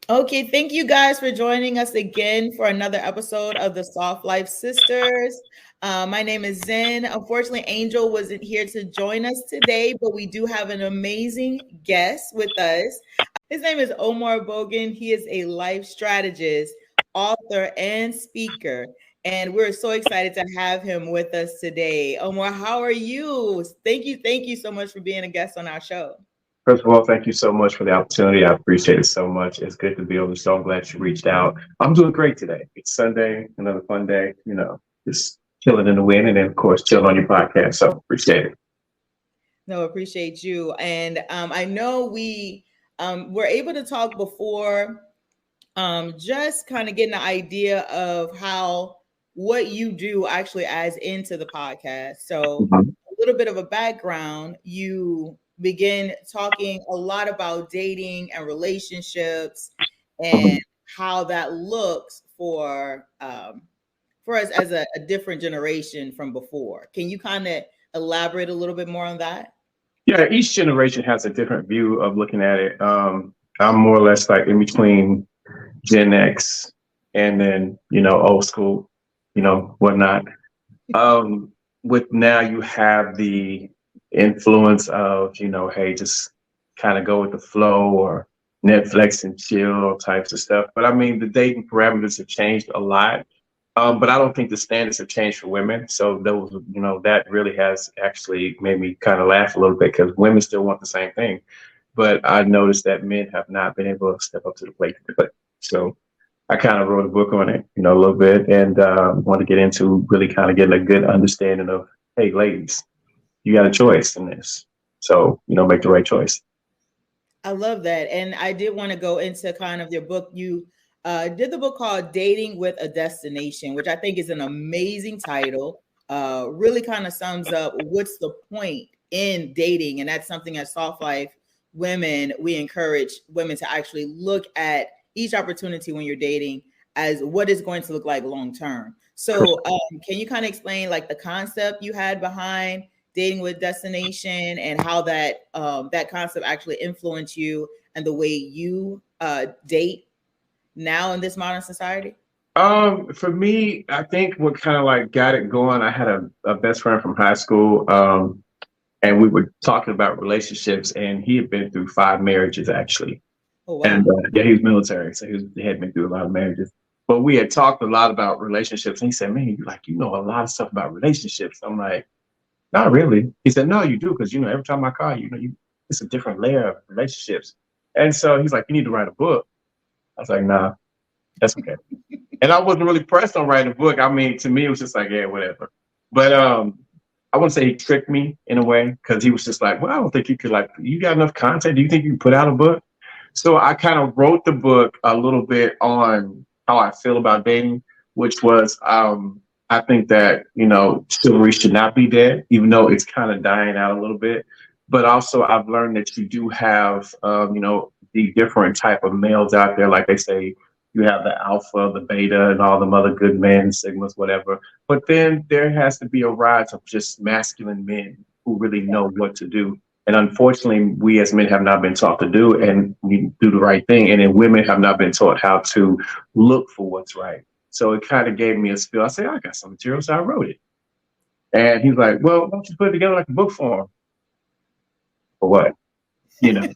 Okay, thank you guys for joining us again for another episode of the Soft Life Sisters. My name is Zen. Unfortunately, Angel wasn't here to join us today, but we do have an amazing guest with us. His name is Omar Bogan. He is a life strategist, author, and speaker. And we're so excited to have him with us today. Omar, how are you? Thank you so much for being a guest on our show. First of all, thank you so much for the opportunity. I appreciate it so much. It's good to be on the show. I'm glad you reached out. I'm doing great today. It's Sunday, another fun day, just chilling in the wind and then, of course, chilling on your podcast. So appreciate it. No, appreciate you. And I know we were able to talk before, just kind of getting an idea of how what you do actually adds into the podcast. So, Mhm. a little bit of a background, you begin talking a lot about dating and relationships and Mhm. how that looks for us as a different generation from before. Can you kind of elaborate a little bit more on that? Yeah, each generation has a different view of looking at it. I'm more or less like in between Gen X and then, old school, whatnot. Um, with now you have the influence of, hey, just kind of go with the flow or Netflix and chill types of stuff. But I mean, the dating parameters have changed a lot. But I don't think the standards have changed for women. So those, that really has actually made me kind of laugh a little bit because women still want the same thing. But I noticed that men have not been able to step up to the plate. But so I kind of wrote a book on it, a little bit, and want to get into really kind of getting a good understanding of, hey, ladies, you got a choice in this, so make the right choice. I love that. And I did want to go into kind of your book. You did the book called Dating with a Destination, which I think is an amazing title. Really kind of sums up what's the point in dating. And that's something as Soft Life women, we encourage women to actually look at each opportunity when you're dating as what is going to look like long term. So, can you kind of explain like the concept you had behind dating with destination and how that concept actually influenced you and the way you date now in this modern society? For me, I think what kind of like got it going, I had a best friend from high school, and we were talking about relationships, and he had been through 5 marriages actually. Oh And wow. yeah, he was military, so he had been through a lot of marriages. But we had talked a lot about relationships, and he said, "Man, you know a lot of stuff about relationships." I'm like, "Not really." He said, "No, you do, because every time I call you, it's a different layer of relationships." And so he's like, "You need to write a book." I was like, "Nah, that's okay." And I wasn't really pressed on writing a book. I mean, to me, it was just like, yeah, whatever. But I wouldn't say he tricked me in a way because he was just like, well, I don't think you could you got enough content. Do you think you can put out a book? So I kind of wrote the book a little bit on how I feel about dating, which was I think that, chivalry should not be dead, even though it's kind of dying out a little bit. But also I've learned that you do have, the different type of males out there. Like they say, you have the alpha, the beta, and all them other good men, sigmas, whatever. But then there has to be a rise of just masculine men who really know what to do. And unfortunately, we as men have not been taught to do and we do the right thing. And then women have not been taught how to look for what's right. So it kind of gave me a spill. I said, I got some material, so I wrote it. And he's like, well, why don't you put it together like a book form? For what? You know.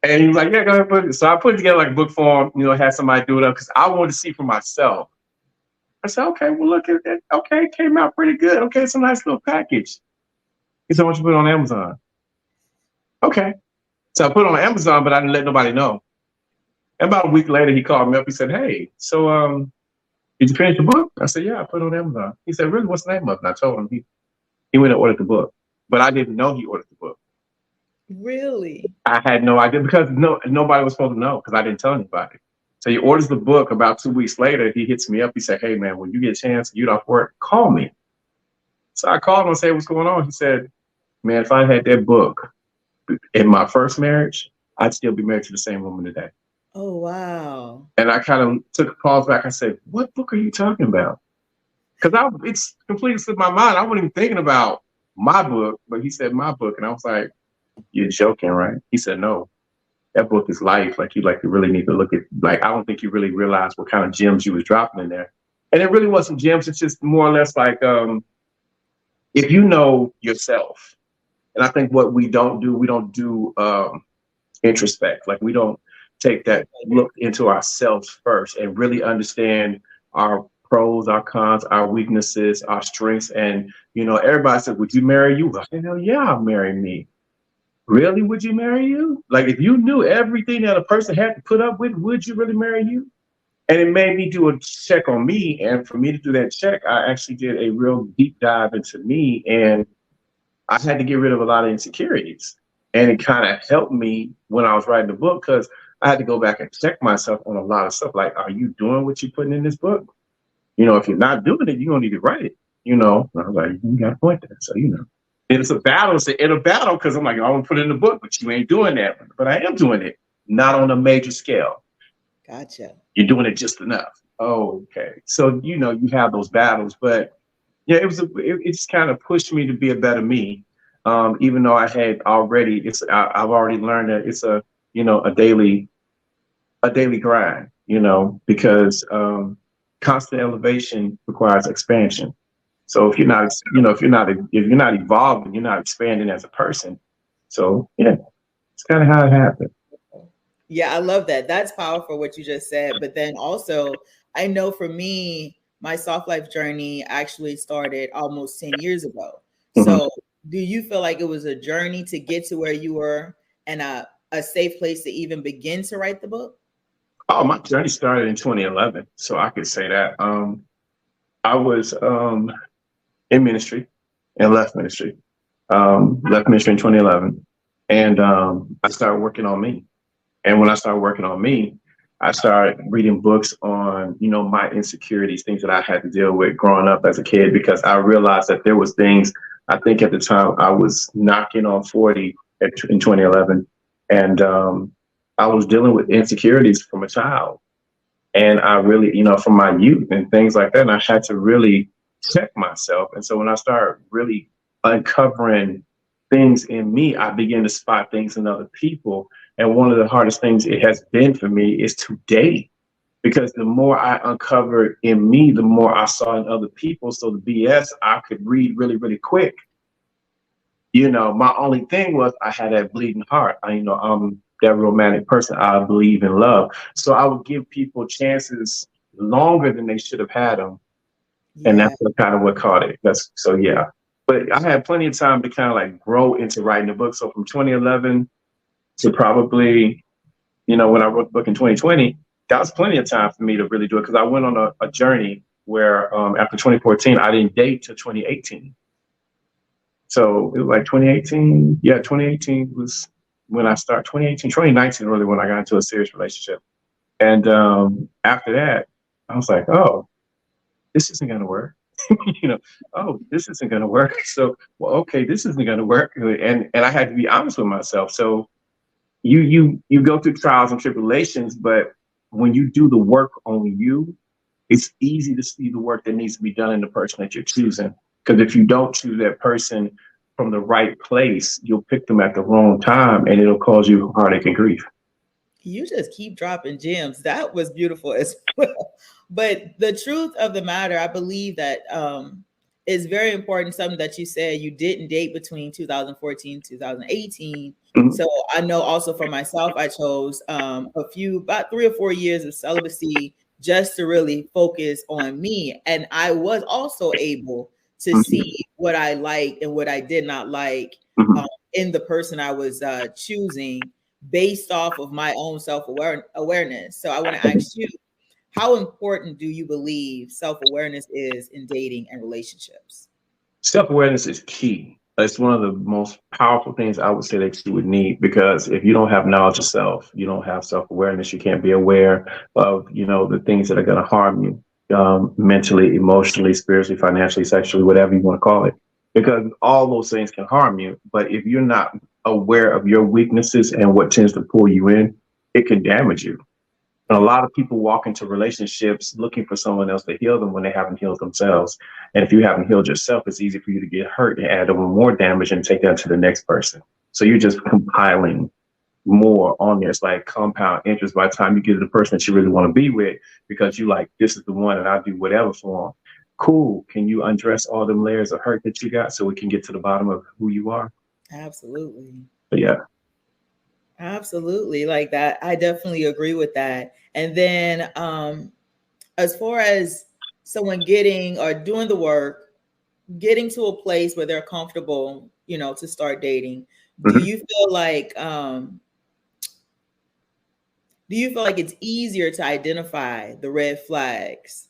And he was like, yeah, go ahead and put it. So I put it together like a book form, had somebody do it up because I wanted to see for myself. I said, okay, well, look at that. Okay, it came out pretty good. Okay, it's a nice little package. He said, why don't you put it on Amazon? Okay. So I put it on Amazon, but I didn't let nobody know. And about a week later, he called me up. He said, hey, so did you finish the book? I said, yeah, I put it on Amazon. He said, really, what's the name of it? And I told him he went and ordered the book. But I didn't know he ordered the book. Really? I had no idea because nobody was supposed to know because I didn't tell anybody. So he orders the book. About 2 weeks later, he hits me up. He said, hey, man, when you get a chance, you off work, call me. So I called him and said, what's going on? He said, man, if I had that book in my first marriage, I'd still be married to the same woman today. Oh wow. And I kind of took a pause back. I said, what book are you talking about? Because it's completely slipped my mind. I wasn't even thinking about my book, but he said my book. And I was like, you're joking, right? He said, no. that book is life. Like you really need to look at, like, I don't think you really realize what kind of gems you was dropping in there. And it really wasn't gems. It's just more or less like, if you know yourself, and I think what we don't do introspect. Like we don't take that look into ourselves first and really understand our pros, our cons, our weaknesses, our strengths. And, everybody said, would you marry you? I said, hell yeah, I'll marry me. Really? Would you marry you? Like if you knew everything that a person had to put up with, would you really marry you? And it made me do a check on me. And for me to do that check, I actually did a real deep dive into me. And I had to get rid of a lot of insecurities. And it kind of helped me when I was writing the book, because I had to go back and check myself on a lot of stuff. Like, are you doing what you're putting in this book? If you're not doing it, you don't need to write it. And I was like, you got a point there. So, and it's a battle. It's a battle, because I'm like, I want to put it in the book, but you ain't doing that. But I am doing it, not on a major scale. Gotcha. You're doing it just enough. Oh, okay. So, you have those battles, but yeah, it just kind of pushed me to be a better me. Even though I had already, I've already learned that it's a daily grind, because constant elevation requires expansion. So if you're not, if you're not evolving, you're not expanding as a person. So yeah, it's kind of how it happened. Yeah, I love that. That's powerful what you just said. But then also, I know for me, my soft life journey actually started almost 10 years ago. Mm-hmm. So do you feel like it was a journey to get to where you were, and a safe place to even begin to write the book? Oh, my journey started in 2011. So I could say that. I was in ministry and left ministry. Left ministry in 2011. And I started working on me. And when I started working on me, I started reading books on, my insecurities, things that I had to deal with growing up as a kid, because I realized that there was things, I think at the time I was knocking on 40 in 2011. And I was dealing with insecurities from a child. And I really, from my youth and things like that, and I had to really check myself. And so when I started really uncovering things in me, I began to spot things in other people. And one of the hardest things it has been for me is to date, because the more I uncovered in me, the more I saw in other people. So the BS I could read really, really quick. My only thing was I had that bleeding heart. I'm that romantic person. I believe in love. So I would give people chances longer than they should have had them. Yeah. And that's kind of what caught it. Yeah. But I had plenty of time to kind of like grow into writing a book. So from 2011 to probably, when I wrote the book in 2020, that was plenty of time for me to really do it, because I went on a journey where after 2014, I didn't date till 2018. So it was like 2018. Yeah, 2018 was when I started. 2019 really when I got into a serious relationship. And after that, I was like, oh, this isn't going to work. Oh, this isn't going to work. So, well, okay, this isn't going to work. And I had to be honest with myself. So you go through trials and tribulations, but when you do the work on you, it's easy to see the work that needs to be done in the person that you're choosing. Because if you don't choose that person from the right place, you'll pick them at the wrong time, and it'll cause you heartache and grief. You just keep dropping gems. That was beautiful as well. But the truth of the matter, I believe that is very important. Something that you said, you didn't date between 2014 2018. Mm-hmm. So I know also for myself, I chose about 3 or 4 years of celibacy just to really focus on me. And I was also able to mm-hmm. see what I liked and what I did not like mm-hmm. In the person I was choosing, based off of my own self-awareness. So I want to ask you, how important do you believe self-awareness is in dating and relationships? Self-awareness is key. It's one of the most powerful things I would say that you would need, because if you don't have knowledge of self, you don't have self-awareness, you can't be aware of, the things that are going to harm you mentally, emotionally, spiritually, financially, sexually, whatever you want to call it, because all those things can harm you. But if you're not aware of your weaknesses and what tends to pull you in, it can damage you. And a lot of people walk into relationships looking for someone else to heal them when they haven't healed themselves. And if you haven't healed yourself, it's easy for you to get hurt and add even more damage and take that to the next person. So you're just compiling, more on there. It's like compound interest by the time you get to the person that you really want to be with, because you like, this is the one and I'll do whatever for them. Cool. Can you undress all them layers of hurt that you got so we can get to the bottom of who you are? Absolutely. But yeah. Absolutely. Like that. I definitely agree with that. And then as far as someone getting or doing the work, getting to a place where they're comfortable, you know, to start dating, do you feel like it's easier to identify the red flags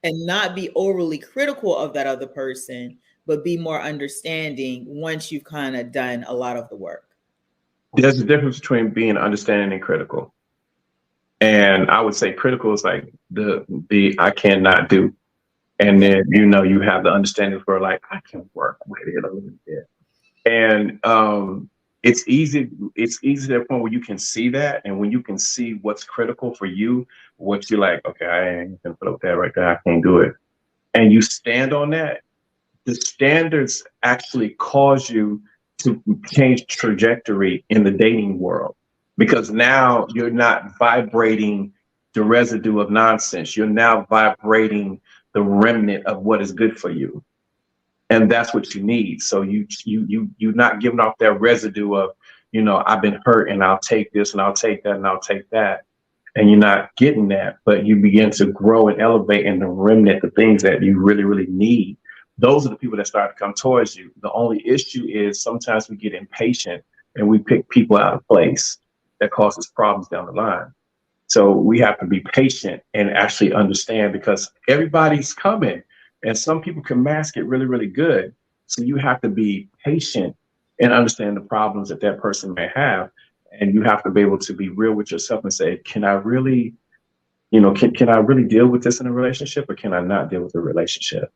and not be overly critical of that other person, but be more understanding once you've kind of done a lot of the work? There's a difference between being understanding and critical. And I would say critical is like the I cannot do. And then, you know, you have the understanding for like, I can work with it a little bit. And it's easy to the point where you can see that. And when you can see what's critical for you, what you're like, okay, I ain't gonna put up that right there. I can't do it. And you stand on that, the standards actually cause you to change trajectory in the dating world, because now you're not vibrating the residue of nonsense. You're now vibrating the remnant of what is good for you. And that's what you need. So you're not giving off that residue of, you know, I've been hurt and I'll take this and I'll take that and I'll take that. And you're not getting that, but you begin to grow and elevate in the remnant, the things that you really, really need. Those are the people that start to come towards you. The only issue is sometimes we get impatient and we pick people out of place that causes problems down the line. So we have to be patient and actually understand, because everybody's coming and some people can mask it really, really good. So you have to be patient and understand the problems that that person may have. And you have to be able to be real with yourself and say, can I really, you know, can I really deal with this in a relationship, or can I not deal with a relationship?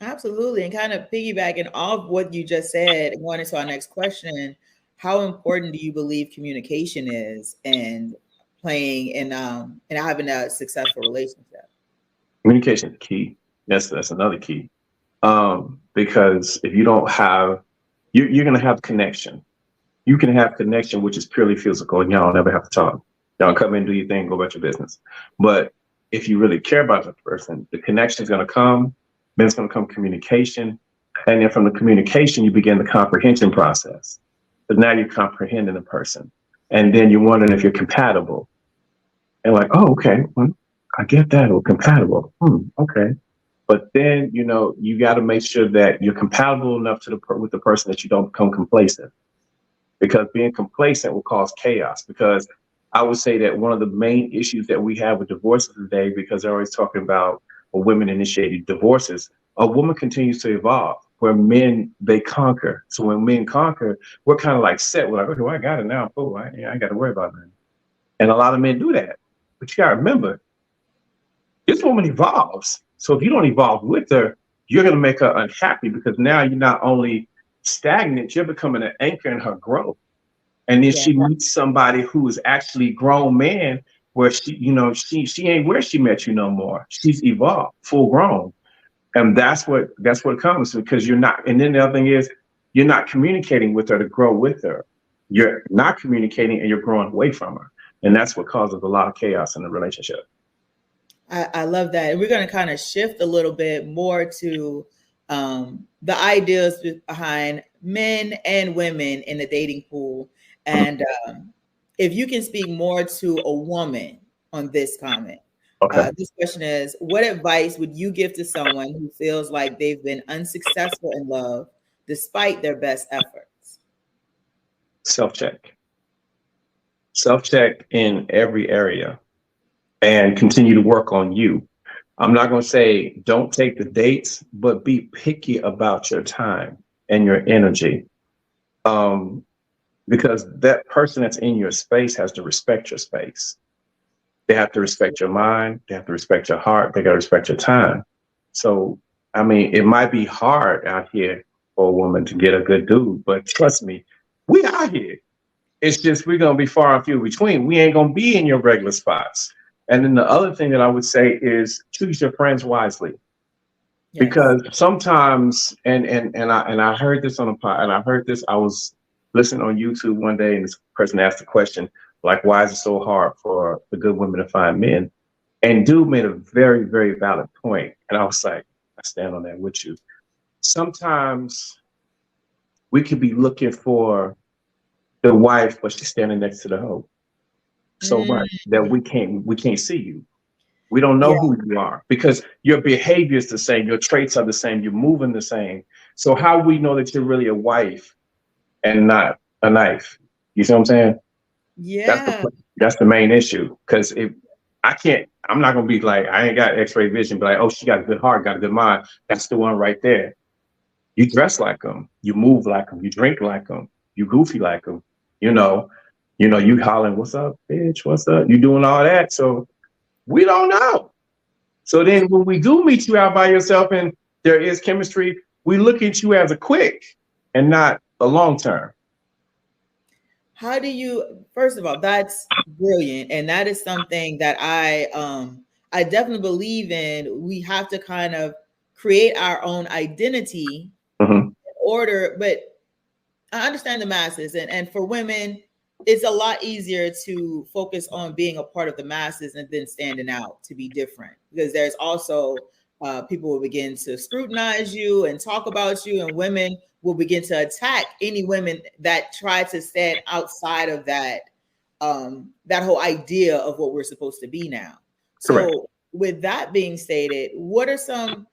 Absolutely. And kind of piggybacking off what you just said, going into our next question, how important do you believe communication is and playing and having a successful relationship? Communication is key. That's another key. Because if you don't have, you're going to have connection. You can have connection, which is purely physical, and y'all never have to talk. Y'all come in, do your thing, go about your business. But if you really care about the person, the connection is going to come. Then it's going to come communication. And then from the communication, you begin the comprehension process. But now you're comprehending the person. And then you're wondering if you're compatible. And like, oh, okay, well, I get that, or compatible. Okay. But then, you know, you got to make sure that you're compatible enough with the person that you don't become complacent. Because being complacent will cause chaos. Because I would say that one of the main issues that we have with divorces today, because they're always talking about women-initiated divorces, a woman continues to evolve, where men, they conquer. So when men conquer, we're kind of like set. We're like, okay, well, I got it now. Oh, I ain't got to worry about that. And a lot of men do that. But you got to remember, this woman evolves. So if you don't evolve with her, you're going to make her unhappy, because now you're not only stagnant, you're becoming an anchor in her growth. And then she meets somebody who is actually grown man, where she, you know, she ain't where she met you no more. She's evolved, full grown. And that's what comes, because you're not. And then the other thing is, you're not communicating with her to grow with her. You're not communicating and you're growing away from her. And that's what causes a lot of chaos in the relationship. I love that. And we're going to kind of shift a little bit more to the ideas behind men and women in the dating pool. And if you can speak more to a woman on this comment. Okay. This question is, what advice would you give to someone who feels like they've been unsuccessful in love despite their best efforts? Self-check. Self-check in every area and continue to work on you. I'm not going to say don't take the dates, but be picky about your time and your energy. Because that person that's in your space has to respect your space. They have to respect your mind. They have to respect your heart. They got to respect your time. So, I mean, it might be hard out here for a woman to get a good dude, but trust me, we out here. It's just we're going to be far and few between. We ain't going to be in your regular spots. And then the other thing that I would say is choose your friends wisely. Yes. Because sometimes, and I heard this on a pod, and I heard this, I was listening on YouTube one day, and this person asked a question like, "Why is it so hard for the good women to find men?" And dude made a very, very valid point, and I was like, I stand on that with you. Sometimes we could be looking for the wife, but she's standing next to the hoe. So much that we can't see you. We don't know Yeah. who you are because your behavior is the same, your traits are the same, you're moving the same. So how we know that you're really a wife and not a knife? You see what I'm saying? Yeah. That's the main issue. Because if I'm not gonna be like, I ain't got X-ray vision, but like, oh, she got a good heart, got a good mind. That's the one right there. You dress like them, you move like them, you drink like them, you goofy like them. You know, you hollering, "What's up, bitch? What's up?" You doing all that. So we don't know. So then when we do meet you out by yourself and there is chemistry, we look at you as a quick and not a long term. How do you, first of all, that's brilliant. And that is something that I definitely believe in. We have to kind of create our own identity in order, but I understand the masses, and for women, it's a lot easier to focus on being a part of the masses and then standing out to be different, because there's also people will begin to scrutinize you and talk about you, and women will begin to attack any women that try to stand outside of that that whole idea of what we're supposed to be now. Correct. So with that being stated, what are some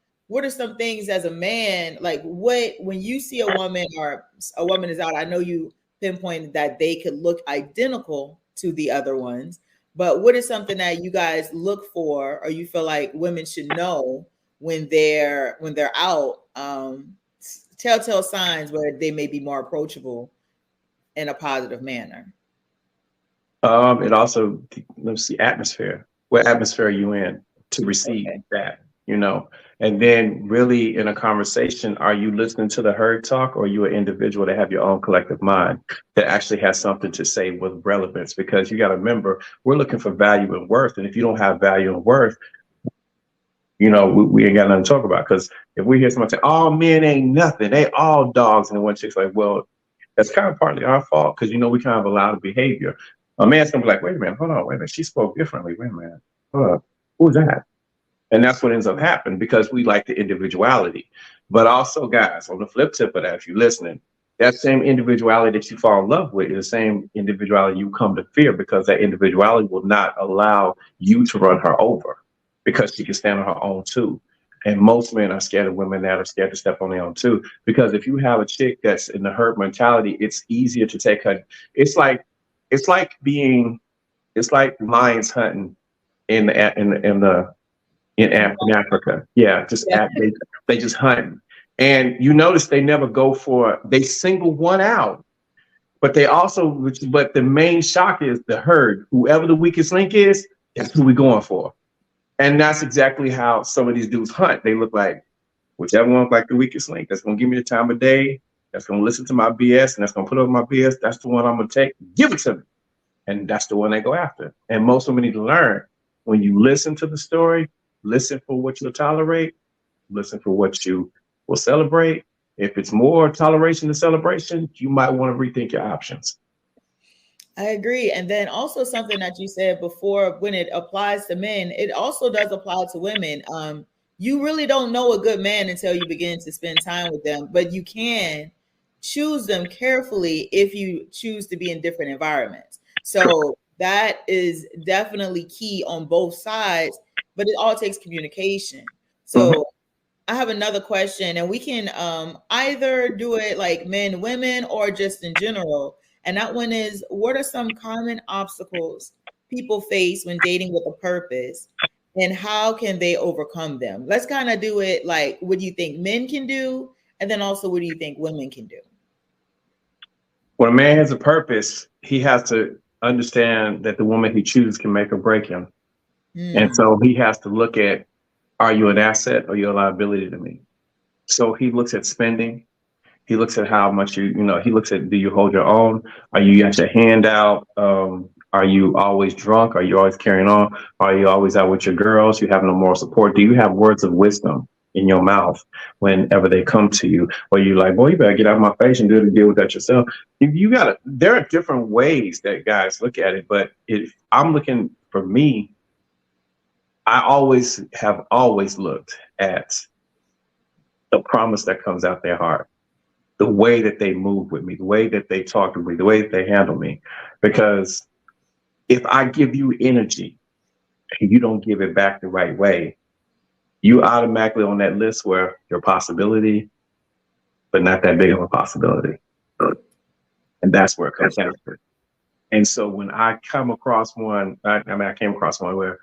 things as a man, like what, when you see a woman or a woman is out, I know you pinpointed that they could look identical to the other ones, but what is something that you guys look for or you feel like women should know when they're out, telltale signs where they may be more approachable in a positive manner? It also, let's see, atmosphere. What atmosphere are you in to receive that? And then really in a conversation, are you listening to the herd talk, or are you an individual that have your own collective mind that actually has something to say with relevance? Because you got to remember, we're looking for value and worth. And if you don't have value and worth, we ain't got nothing to talk about. Because if we hear someone say, "All men ain't nothing, they all dogs," and one chick's like, well, that's kind of partly our fault, because we kind of allow the behavior. A man's gonna be like, "Wait a minute, hold on, wait a minute, she spoke differently. Wait a minute, hold up, who's that?" And that's what ends up happening, because we like the individuality. But also, guys, on the flip tip of that, if you're listening, that same individuality that you fall in love with is the same individuality you come to fear, because that individuality will not allow you to run her over, because she can stand on her own too. And most men are scared of women that are scared to step on their own too. Because if you have a chick that's in the herd mentality, it's easier to take her. It's like lions hunting in Africa. Yeah, they just hunt. And you notice they never they single one out, but but the main shock is the herd. Whoever the weakest link is, that's who we're going for. And that's exactly how some of these dudes hunt. They look like whichever one's like the weakest link, that's gonna give me the time of day, that's gonna listen to my BS, and that's gonna put up my BS. That's the one I'm gonna take. Give it to me. And that's the one they go after. And most women need to learn, when you listen to the story, listen for what you'll tolerate, listen for what you will celebrate. If it's more toleration than celebration, you might want to rethink your options. I agree. And then also something that you said before, when it applies to men, it also does apply to women. You really don't know a good man until you begin to spend time with them, but you can choose them carefully if you choose to be in different environments. So that is definitely key on both sides, but it all takes communication. So I have another question, and we can either do it like men, women, or just in general. And that one is, what are some common obstacles people face when dating with a purpose, and how can they overcome them? Let's kind of do it like, what do you think men can do? And then also, what do you think women can do? When a man has a purpose, he has to understand that the woman he chooses can make or break him. And so he has to look at, are you an asset or you're a liability to me? So he looks at spending. He looks at how much he looks at, do you hold your own? Are you got your hand out? Are you always drunk? Are you always carrying on? Are you always out with your girls? You have no moral support? Do you have words of wisdom? in your mouth whenever they come to you, or you like, boy, you better get out of my face and deal with that yourself. You gotta, there are different ways that guys look at it, but if I'm looking for me, I have always looked at the promise that comes out their heart, the way that they move with me, the way that they talk to me, the way that they handle me. Because if I give you energy and you don't give it back the right way, you automatically on that list where you're a possibility, but not that big of a possibility. And that's where it comes down to. And so when I come across one, I came across one where,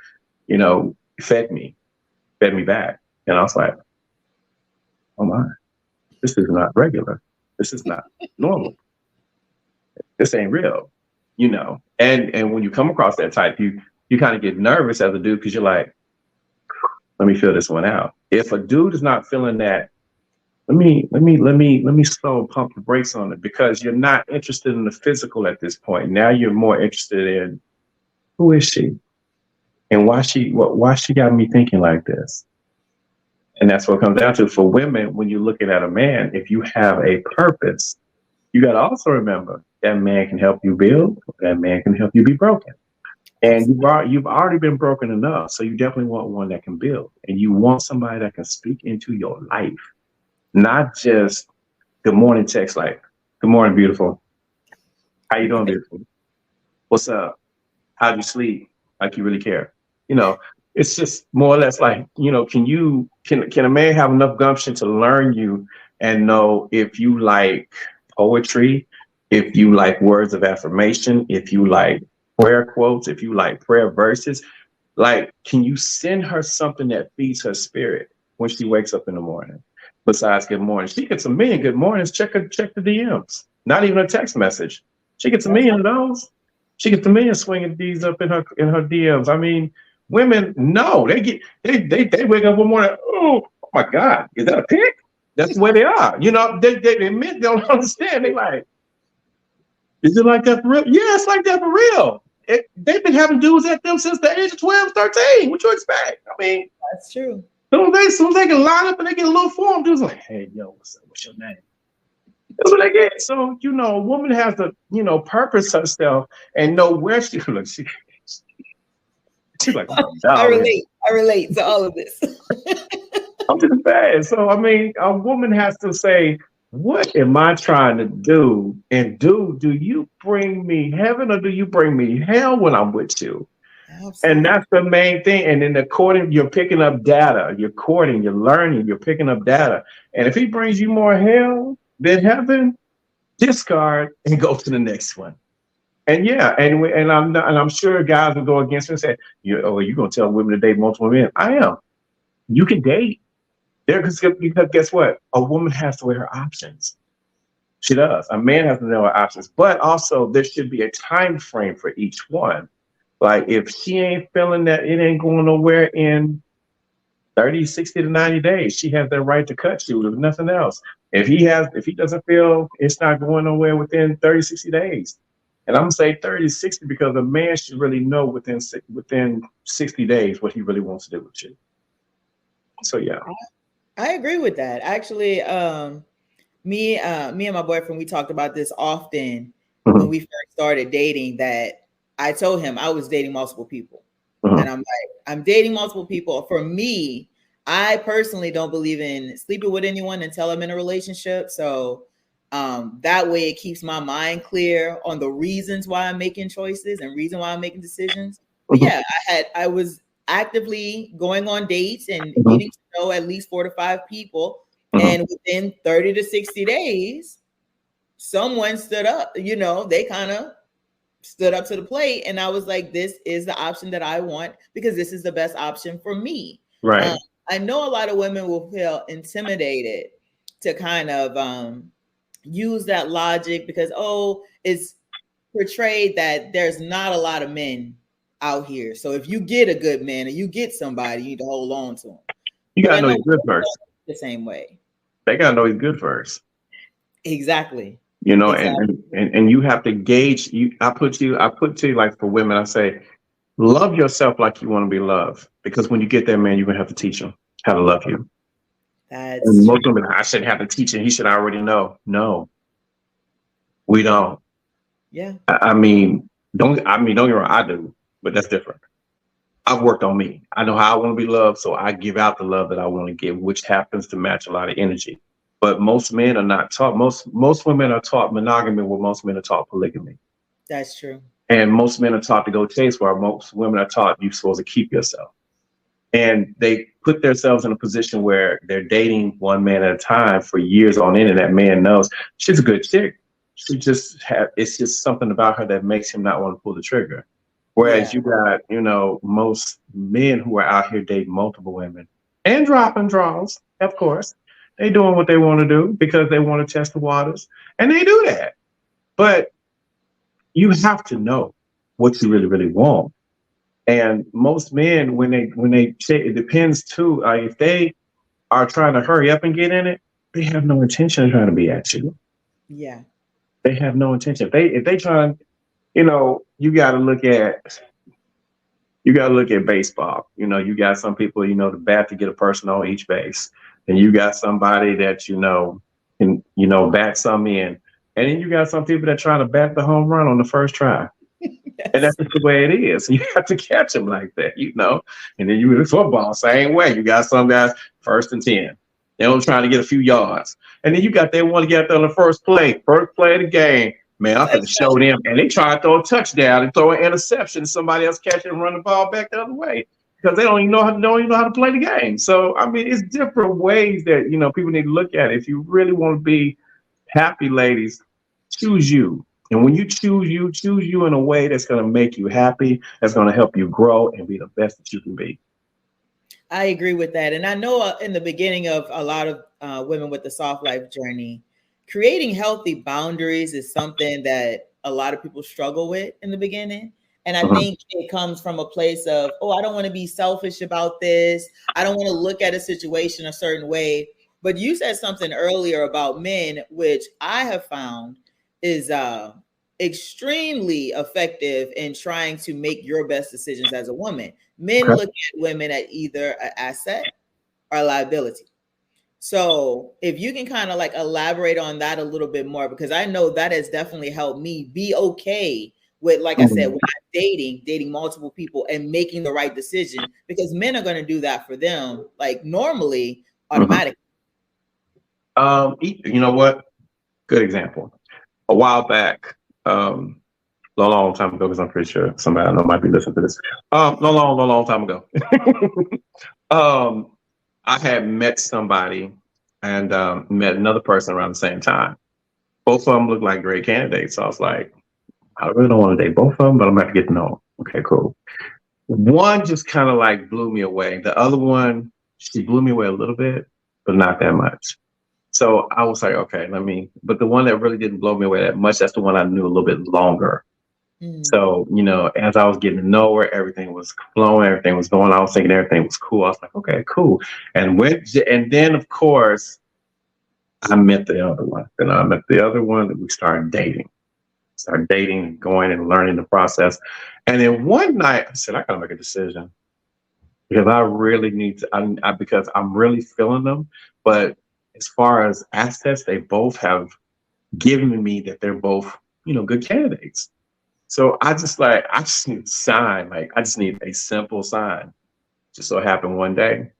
you know, fed me back. And I was like, oh my, this is not regular. This is not normal. This ain't real, you know. And when you come across that type, you kind of get nervous as a dude because you're like, let me feel this one out. If a dude is not feeling that, let me slow pump the brakes on it, because you're not interested in the physical at this point. Now you're more interested in who is she, and why she got me thinking like this. And that's what it comes down to. For women, when you're looking at a man, if you have a purpose, you got to also remember that man can help you build, that man can help you be broken. And you've already been broken enough, so you definitely want one that can build. And you want somebody that can speak into your life, not just good morning text like, good morning, beautiful. How you doing, beautiful? What's up? How'd you sleep? Like you really care. You know, it's just more or less like, you know, can a man have enough gumption to learn you and know if you like poetry, if you like words of affirmation, if you like prayer quotes, if you like prayer verses, like, can you send her something that feeds her spirit when she wakes up in the morning? Besides good morning, she gets a million good mornings. Check the DMs, not even a text message. She gets a million of those. She gets a million swinging D's up in her DMs. I mean, women, no, they wake up one morning. Oh my God, is that a pic? That's the way they are. You know, they admit they don't understand. They like, is it like that for real? Yeah, it's like that for real. They've been having dudes at them since the age of 12, 13. What you expect? I mean, that's true. Soon as they can line up and they get a little form, dudes like, hey, yo, what's up? What's your name? That's what they get. So, you know, a woman has to, you know, purpose herself and know where she looks. She's like, oh, I relate to all of this. I'm just bad. So, I mean, a woman has to say, what am I trying to do? And do you bring me heaven or do you bring me hell when I'm with you? Absolutely. And that's the main thing. And then you're picking up data, you're courting, you're learning, you're picking up data. And if he brings you more hell than heaven, discard and go to the next one. And yeah, and I'm sure guys will go against me and say, you're gonna tell women to date multiple men. I am. You can date. Because guess what? A woman has to weigh her options. She does. A man has to know her options. But also there should be a time frame for each one. Like if she ain't feeling that it ain't going nowhere in 30, 60 to 90 days, she has that right to cut you if nothing else. If he doesn't feel it's not going nowhere within 30, 60 days. And I'm gonna say 30 to 60 because a man should really know within 60 days what he really wants to do with you. So yeah. I agree with that. Actually, me and my boyfriend, we talked about this often when we first started dating, that I told him I was dating multiple people. And I'm like, I'm dating multiple people. For me, I personally don't believe in sleeping with anyone until I'm in a relationship. So that way it keeps my mind clear on the reasons why I'm making choices and reason why I'm making decisions. But yeah, I was actively going on dates and getting to know at least 4 to 5 people. And within 30 to 60 days, someone stood up, you know, they kind of stood up to the plate. And I was like, this is the option that I want because this is the best option for me. Right. I know a lot of women will feel intimidated to kind of use that logic because, it's portrayed that there's not a lot of men out here. So if you get a good man or you get somebody, you need to hold on to him. You gotta know he's good first. The same way. They gotta know he's good first. Exactly. You know, exactly. And you have to gauge. I put to you like for women, I say, love yourself like you want to be loved. Because when you get that man, you're gonna have to teach him how to love you. And That's most true. women, I shouldn't have to teach him. He should already know. No, we don't. Yeah. Don't get me wrong, I do, but that's different. I've worked on me. I know how I want to be loved, so I give out the love that I want to give, which happens to match a lot of energy. But most men are not taught. Most women are taught monogamy, where most men are taught polygamy, That's true. and most men are taught to go chase, where most women are taught you're supposed to keep yourself. And they put themselves in a position where they're dating one man at a time for years on end, and that man knows she's a good chick. It's just something about her that makes him not want to pull the trigger. Yeah. Whereas you got, most men who are out here dating multiple women and dropping draws, of course. They doing what they want to do because they want to test the waters, and they do that. But you have to know what you really, really want. And most men, when they say, it depends too. If they are trying to hurry up and get in it, they have no intention of trying to be at you. Yeah. They have no intention. If they try, you got to look at baseball. You got some people, to bat to get a person on each base, and you got somebody that can bat some in, and then you got some people that try to bat the home run on the first try. And Yes. that's just the way it is. You have to catch them like that. And then you in football, same way. You got some guys 1st and 10. They're only trying to get a few yards. And then you got they want to get out there on the first play of the game. Man, I'm going to Let's show them. And they try to throw a touchdown and throw an interception. Somebody else catch it and run the ball back the other way because they don't even know how to play the game. So, it's different ways that, people need to look at it. If you really want to be happy, ladies, choose you. And when you choose you in a way that's going to make you happy, that's going to help you grow and be the best that you can be. I agree with that. And I know in the beginning of a lot of women with the soft life journey, creating healthy boundaries is something that a lot of people struggle with in the beginning. And I Mhm. think it comes from a place of, oh, I don't want to be selfish about this. I don't want to look at a situation a certain way. But you said something earlier about men, which I have found is extremely effective in trying to make your best decisions as a woman. Men Okay. look at women as either an asset or a liability. So if you can kind of like elaborate on that a little bit more, because I know that has definitely helped me be okay with, like I said, Mhm. when I'm dating multiple people and making the right decision, because men are going to do that for them, like normally, Mhm. automatically. You know what? Good example. A while back, long time ago, because I'm pretty sure somebody I know might be listening to this. Long time ago. um, I had met somebody and met another person around the same time. Both of them looked like great candidates. So I was like, I really don't want to date both of them, but I'm going to have to get to know them. Okay, cool. One just kind of like blew me away. The other one, she blew me away a little bit, but not that much. So I was like, okay, but the one that really didn't blow me away that much, that's the one I knew a little bit longer. Mm. So, as I was getting to know her, everything was flowing, everything was going. I was thinking everything was cool. I was like, okay, cool. And then of course, I met the other one. Then I met the other one that we started dating, going and learning the process. And then one night I said, I gotta make a decision because I really need to, because I'm really feeling them. But as far as assets, they both have given me that they're both, good candidates. So I just need a sign. Like I just need a simple sign. Just so happened one day,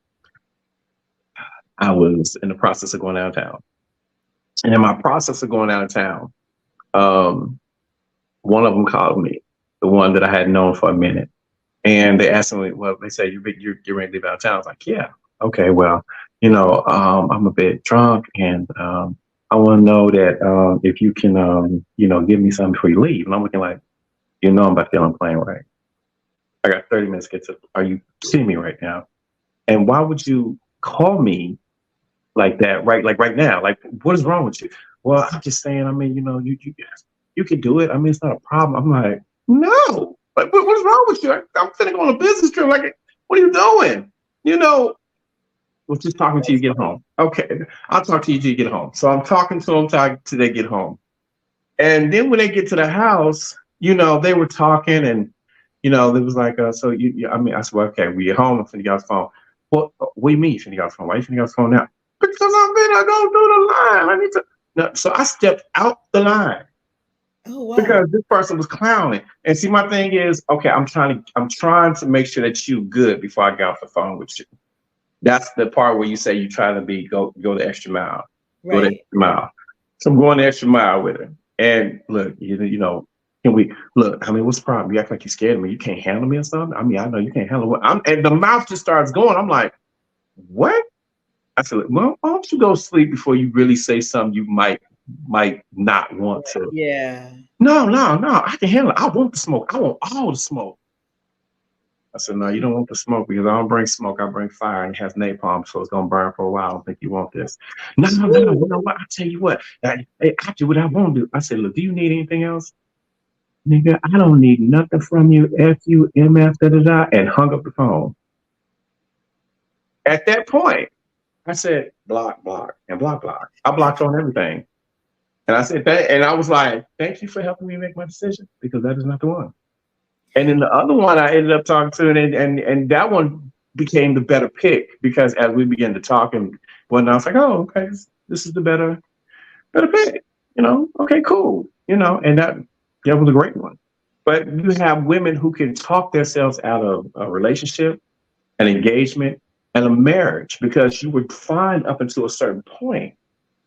I was in the process of going out of town. And in my process of going out of town, um, one of them called me, the one that I had known for a minute. And they asked me, well, they said, you're ready to leave out of town. I was like, yeah. Okay, well, I'm a bit drunk and I want to know that if you can, give me something before you leave. And I'm looking like, I'm about to get on a plane, right? I got 30 minutes to get to. Are you kidding me right now? And why would you call me like that, right? Like right now? Like, what is wrong with you? Well, I'm just saying. You can do it. It's not a problem. I'm like, no. Like, what is wrong with you? I'm finna go on a business trip. Like, what are you doing? We're just talking to you get home. Okay, I'll talk to you till you get home. So I'm talking to them till they get home. And then when they get to the house, they were talking and it was like, so I said, well, okay, we at home. I'm finna get off the phone. Well, what do you mean you finna get off the phone? Why you finna get off the phone now? gotta go through the line. I need to. No, so I stepped out the line. Oh wow. Because this person was clowning. And see, my thing is, okay, I'm trying to make sure that you good before I get off the phone with you. That's the part where you say you try to go the extra mile. Go the Right. extra mile. So I'm going the extra mile with her. And look, you know, can we look? I mean, what's the problem? You act like you're scared of me. You can't handle me or something. I mean, I know you can't handle what I'm. And the mouth just starts going. I'm like, what? I said, well, why don't you go sleep before you really say something you might not want to? Yeah. No, I can handle it. I want the smoke. I want all the smoke. I said, no, you don't want the smoke because I don't bring smoke. I bring fire, and it has napalm, so it's gonna burn for a while. I don't think you want this. No. You know what? I tell you what. I do what I want to do. I said, look, do you need anything else, nigga? I don't need nothing from you. FUMF and hung up the phone. At that point, I said, block, and block. I blocked on everything. And I said that, and I was like, thank you for helping me make my decision because that is not the one. And then the other one I ended up talking to, and that one became the better pick because as we began to talk and whatnot, I was like, oh, okay, this is the better pick. You know, okay, cool. You know, and that was a great one. But you have women who can talk themselves out of a relationship, an engagement, and a marriage because you would find up until a certain point.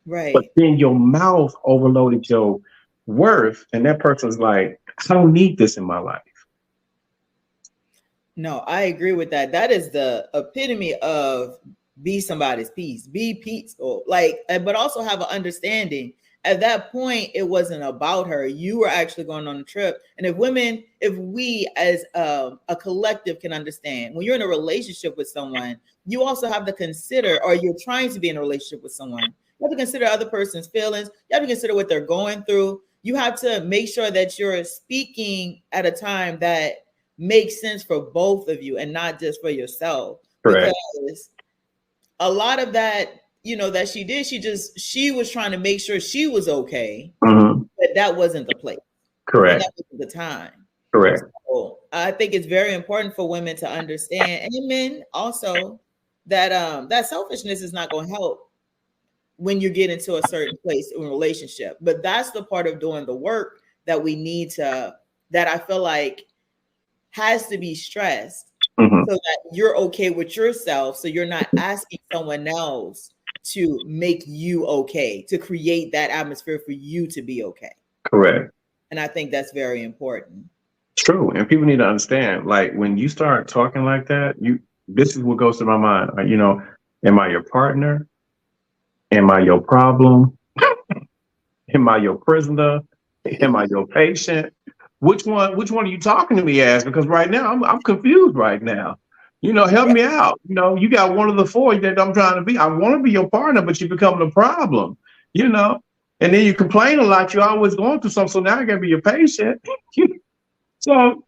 Right. But then your mouth overloaded your worth, and that person's like, I don't need this in my life. No, I agree with that. That is the epitome of be somebody's piece, be peaceful, like, but also have an understanding. At that point, it wasn't about her. You were actually going on a trip. And if we as a collective can understand, when you're in a relationship with someone, you also have to consider, or you're trying to be in a relationship with someone, you have to consider other person's feelings. You have to consider what they're going through. You have to make sure that you're speaking at a time that makes sense for both of you and not just for yourself. Correct. Because a lot of that, that she did, she was trying to make sure she was okay, but that wasn't the place. Correct. And that wasn't the time. Correct. So I think it's very important for women to understand, and men also, that that selfishness is not going to help when you get into a certain place in a relationship. But that's the part of doing the work that we need to, that I feel like has to be stressed so that you're okay with yourself. So you're not asking someone else to make you okay, to create that atmosphere for you to be okay. Correct. And I think that's very important. True. And people need to understand, like, when you start talking like that, this is what goes to my mind. Like, am I your partner? Am I your problem? Am I your prisoner? Am I your patient? Which one are you talking to me as? Because right now I'm confused right now. Help me out. You got one of the four that I'm trying to be. I want to be your partner, but you become the problem. And then you complain a lot. You're always going through something. So now I got to be your patient. So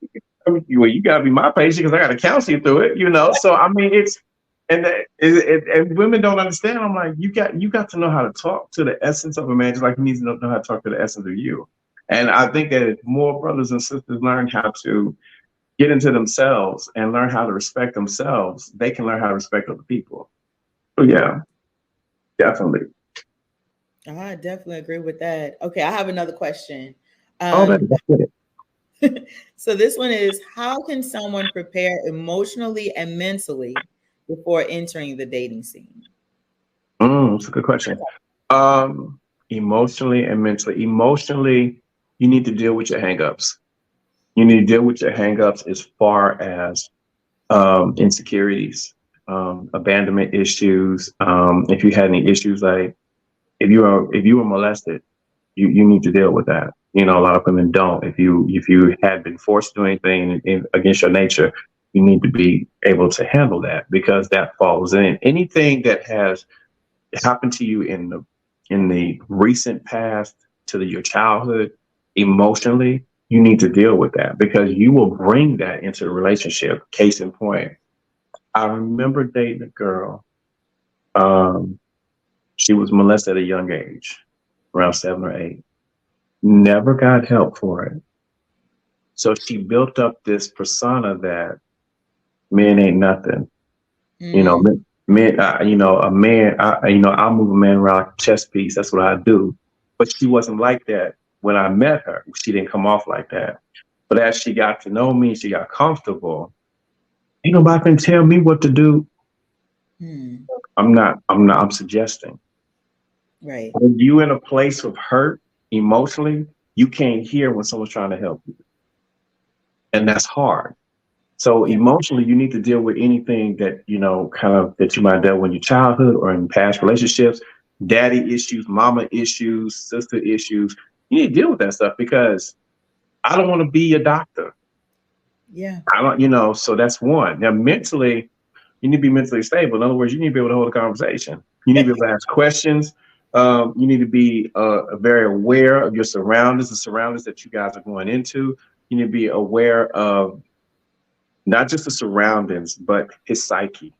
you got to be my patient because I got to counsel you through it. So I mean, and women don't understand. I'm like, you got to know how to talk to the essence of a man, just like he needs to know how to talk to the essence of you. And I think that if more brothers and sisters learn how to get into themselves and learn how to respect themselves, they can learn how to respect other people. So yeah, definitely. I definitely agree with that. Okay, I have another question. That's it. So this one is, how can someone prepare emotionally and mentally before entering the dating scene? That's a good question. Emotionally and mentally. Emotionally, you need to deal with your hangups. You need to deal with your hangups as far as insecurities, abandonment issues. If you had any issues, like if you were molested, you need to deal with that. A lot of women don't. If you had been forced to do anything against your nature, you need to be able to handle that because that falls in. Anything that has happened to you in the recent past to your childhood, emotionally, you need to deal with that because you will bring that into the relationship. Case in point, I remember dating a girl. She was molested at a young age, around 7 or 8. Never got help for it. So she built up this persona that men ain't nothing. Men, a man, I'll move a man around like a chess piece. That's what I do. But she wasn't like that when I met her. She didn't come off like that. But as she got to know me, she got comfortable. Ain't nobody can tell me what to do. Hmm. I'm suggesting. Right. When you in a place of hurt emotionally, you can't hear when someone's trying to help you. And that's hard. So Yeah. emotionally, you need to deal with anything that, kind of that you might deal with in your childhood or in past relationships, daddy issues, mama issues, sister issues. You need to deal with that stuff because I don't want to be a doctor. Yeah. I don't, so that's one. Now, mentally, you need to be mentally stable. In other words, you need to be able to hold a conversation. You need to be able to ask questions. You need to be very aware of your surroundings, the surroundings that you guys are going into. You need to be aware of not just the surroundings, but his psyche.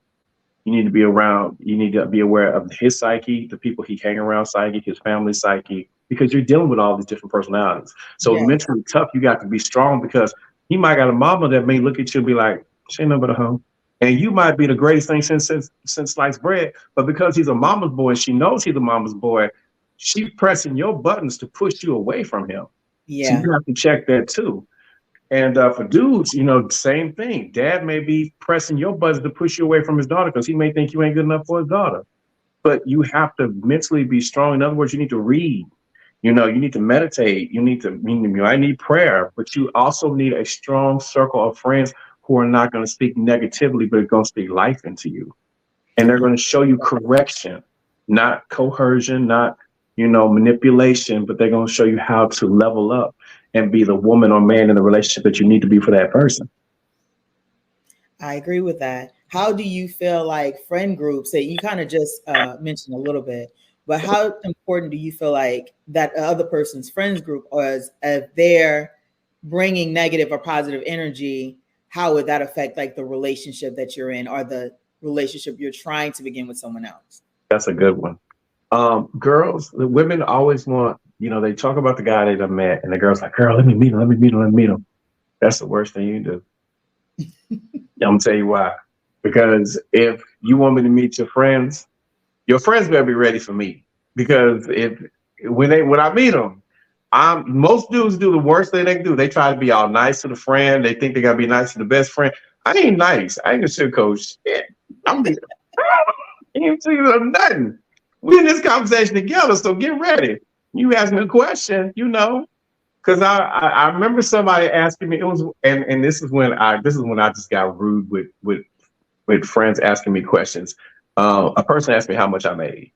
You need to be around, you need to be aware of his psyche, the people he hang around psyche, his family psyche, because you're dealing with all these different personalities. So Yeah. mentally tough, you got to be strong because he might got a mama that may look at you and be like, she ain't nothing but a hoe. And you might be the greatest thing since sliced bread, but because he's a mama's boy, she knows he's a mama's boy, she's pressing your buttons to push you away from him. So Yeah. you have to check that too. And for dudes, same thing. Dad may be pressing your buttons to push you away from his daughter because he may think you ain't good enough for his daughter. But you have to mentally be strong. In other words, you need to read. You need to meditate. I need prayer, but you also need a strong circle of friends who are not going to speak negatively, but are going to speak life into you. And they're going to show you correction, not coercion, not, manipulation, but they're going to show you how to level up and be the woman or man in the relationship that you need to be for that person. I agree with that. How do you feel like friend groups that you kind of just mentioned a little bit, but how important do you feel like that other person's friends group was if they're bringing negative or positive energy? How would that affect like the relationship that you're in or the relationship you're trying to begin with someone else? That's a good one. The women always want, they talk about the guy they done met, and the girl's like, girl, let me meet him, let me meet him, let me meet him. That's the worst thing you do. I'm gonna tell you why. Because if you want me to meet your friends better be ready for me. Because when I meet them, most dudes do the worst thing they can do. They try to be all nice to the friend. They think they gotta be nice to the best friend. I ain't nice. I ain't gonna sugarcoat shit. I'm be ain't saying nothing. We in this conversation together, so get ready. You ask me a question, because I remember somebody asking me. It was and this is when I just got rude with friends asking me questions. A person asked me how much I made,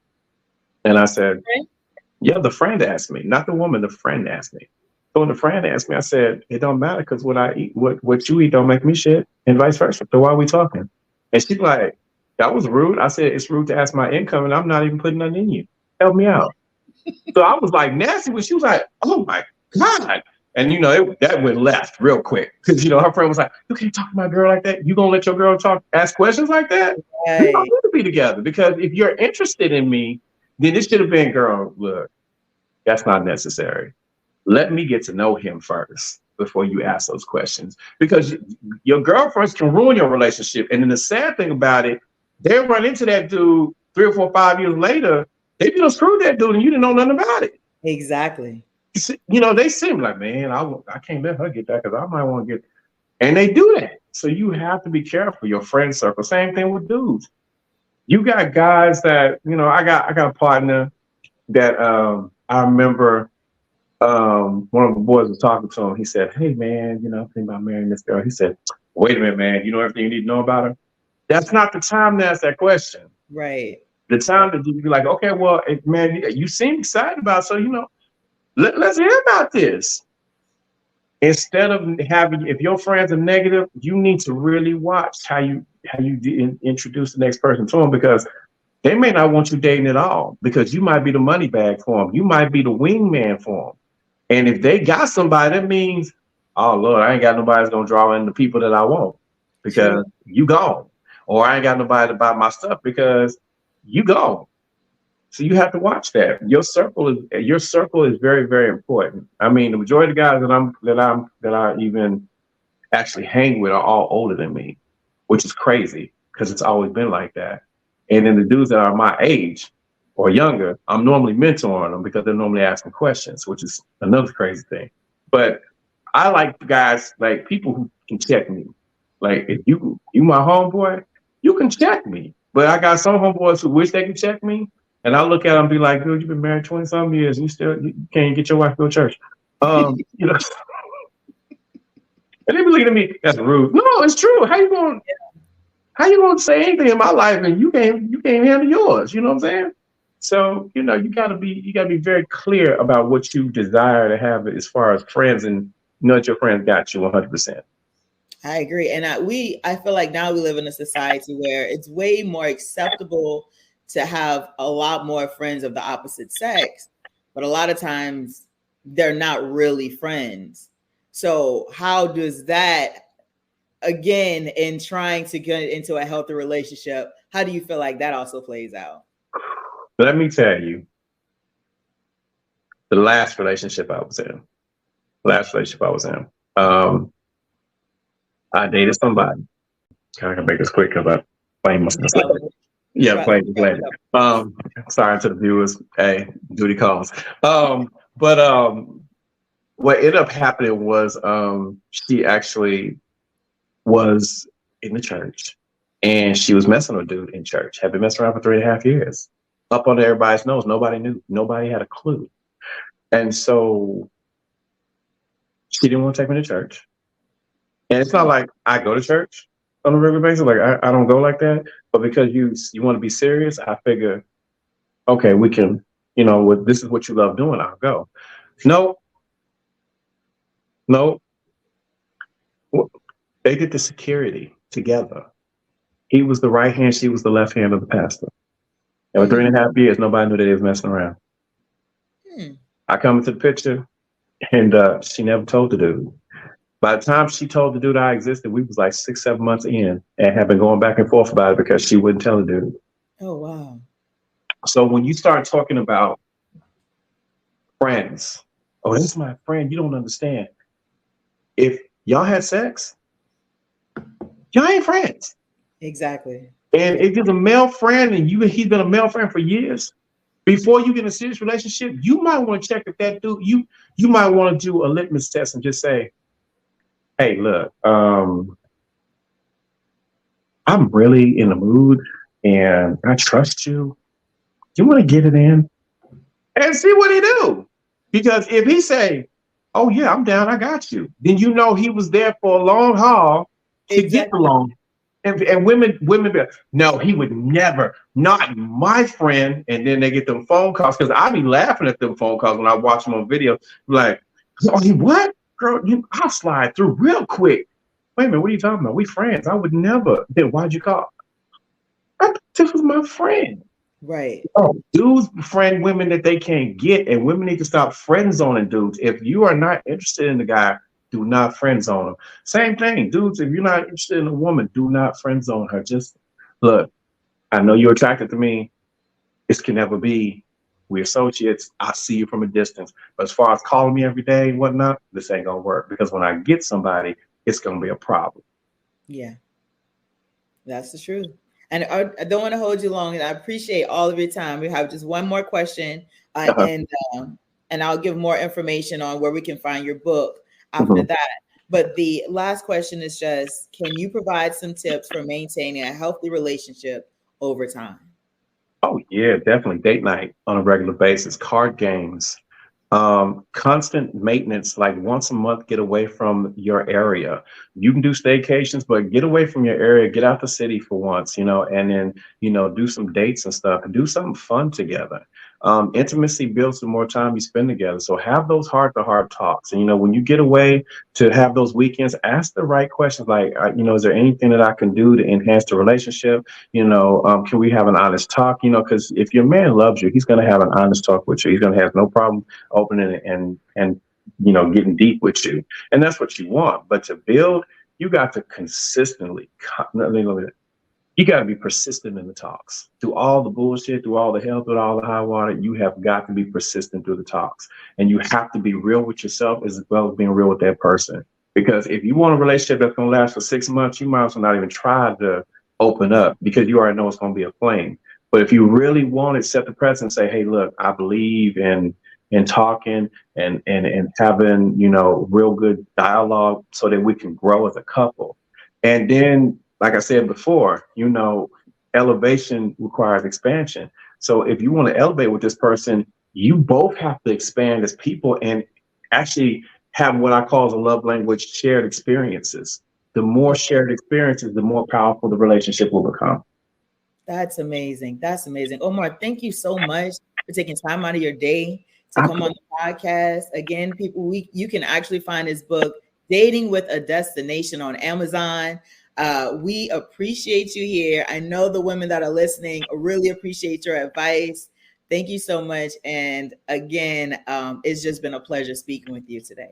and I said, "Yeah, the friend asked me, not the woman. The friend asked me." So when the friend asked me, I said, "It don't matter because what I eat, what you eat, don't make me shit, and vice versa. So why are we talking?" And she's like, "That was rude." I said, "It's rude to ask my income, and I'm not even putting nothing in you. Help me out." So I was like nasty when she was like, "Oh my God." And that went left real quick because her friend was like, "You can't talk to my girl like that. You gonna let your girl ask questions like that? We don't Right. need to be together because if you're interested in me, then it should have been, girl, look, that's not necessary. Let me get to know him first before you ask those questions because your girlfriends can ruin your relationship. And then the sad thing about it, they run into that dude 3 or 4, 5 years later. They just screwed that dude and you didn't know nothing about it. Exactly. They seem like, man, I can't let her get that because I might want to get, and they do that. So you have to be careful. Your friend circle, same thing with dudes. You got guys that, I got a partner that I remember one of the boys was talking to him. He said, "Hey man, I'm thinking about marrying this girl." He said, "Wait a minute, man, you know everything you need to know about her?" That's not the time to ask that question. Right. The time to be like, okay, well, man, you seem excited about it, so let's hear about this. Instead of if your friends are negative, you need to really watch how you introduce the next person to them because they may not want you dating at all because you might be the money bag for them. You might be the wingman for them. And if they got somebody, that means, oh Lord, I ain't got nobody that's gonna draw in the people that I want because you gone. Or I ain't got nobody to buy my stuff because you gone. So you have to watch that. Your circle is very, very important. I mean, the majority of the guys that I even actually hang with are all older than me, which is crazy because it's always been like that. And then the dudes that are my age or younger, I'm normally mentoring them because they're normally asking questions, which is another crazy thing. But I like guys, like people who can check me. Like if you my homeboy, you can check me. But I got some homeboys who wish they could check me. And I look at them and be like, dude, you've been married 20 some years and you can't get your wife to go to church. You know, and they be looking at me, that's rude. No, it's true. How you gonna say anything in my life and you can't handle yours? You know what I'm saying? So, you know, you gotta be very clear about what you desire to have as far as friends, and know that your friends got you 100%. I agree. And I feel like now we live in a society where it's way more acceptable to have a lot more friends of the opposite sex, but a lot of times they're not really friends. So how does that, again, in trying to get into a healthy relationship, how do you feel like that also plays out? Let me tell you, the last relationship I was in, I dated somebody. I can make this quick because I blame myself. Yeah, playing later. Sorry to the viewers. Hey, duty calls. But what ended up happening was she actually was in the church and she was messing with a dude in church. Had been messing around for 3.5 years. Up under everybody's nose. Nobody knew. Nobody had a clue. And so she didn't want to take me to church. And it's not like I go to church on a regular basis. Like I don't go like that. But because you want to be serious, I figure, okay, we can, you know, this is what you love doing, I'll go. No. They did the security together. He was the right hand, she was the left hand of the pastor. And for 3.5 years, nobody knew that he was messing around. I come into the picture, and she never told the dude. By the time she told the dude I existed, we was like 6-7 months in and have been going back and forth about it because she wouldn't tell the dude. Oh, wow. So when you start talking about friends, oh, this is my friend, you don't understand. If y'all had sex, y'all ain't friends. Exactly. And if you're a male friend and he's been a male friend for years, before you get in a serious relationship, you might want to check if that dude, you might want to do a litmus test and just say, hey, look, I'm really in the mood and I trust you. You want to get it in and see what he do. Because if he say, oh yeah, I'm down, I got you, then you know he was there for a long haul to get the long. And women, no, he would never, not my friend. And then they get them phone calls because I be laughing at them phone calls when I watch them on video. Like, oh, what? Girl, I'll slide through real quick. Wait a minute, what are you talking about? We friends. I would never. Then why'd you call? This was my friend. Right. Oh, dudes friend women that they can't get, and women need to stop friend zoning dudes. If you are not interested in the guy, do not friend zone them. Same thing, dudes. If you're not interested in a woman, do not friend zone her. Just look, I know you're attracted to me. This can never be. We're associates. I see you from a distance. But as far as calling me every day and whatnot, this ain't gonna work because when I get somebody, it's gonna be a problem. Yeah, that's the truth. And I don't want to hold you long. And I appreciate all of your time. We have just one more question, and I'll give more information on where we can find your book after that. But the last question is just, can you provide some tips for maintaining a healthy relationship over time? Oh yeah, definitely. Date night on a regular basis, card games, constant maintenance, like once a month, get away from your area. You can do staycations, but get away from your area, get out the city for once, you know, and then, you know, do some dates and stuff and do something fun together. Intimacy builds the more time you spend together. So have those heart-to-heart talks. And, you know, when you get away to have those weekends, ask the right questions. Like, you know, is there anything that I can do to enhance the relationship? You know, can we have an honest talk? You know, because if your man loves you, he's going to have an honest talk with you. He's going to have no problem opening and you know, getting deep with you. And that's what you want. But to build, you got to consistently, you got to be persistent in the talks. Through all the bullshit, through all the hell, through all the high water, you have got to be persistent through the talks. And you have to be real with yourself as well as being real with that person. Because if you want a relationship that's going to last for 6 months, you might as well not even try to open up, because you already know it's going to be a flame. But if you really want it, set the precedent, say, hey, look, I believe in talking and having, real good dialogue so that we can grow as a couple. And then, like I said before, elevation requires expansion. So if you want to elevate with this person, you both have to expand as people and actually have what I call the love language shared experiences. The more shared experiences, the more powerful the relationship will become. That's amazing. That's amazing. Omar, thank you so much for taking time out of your day to come on the podcast. Again, people, you can actually find his book, Dating with a Destination, on Amazon. We appreciate you here. I know the women that are listening really appreciate your advice. Thank you so much. And again, it's just been a pleasure speaking with you today.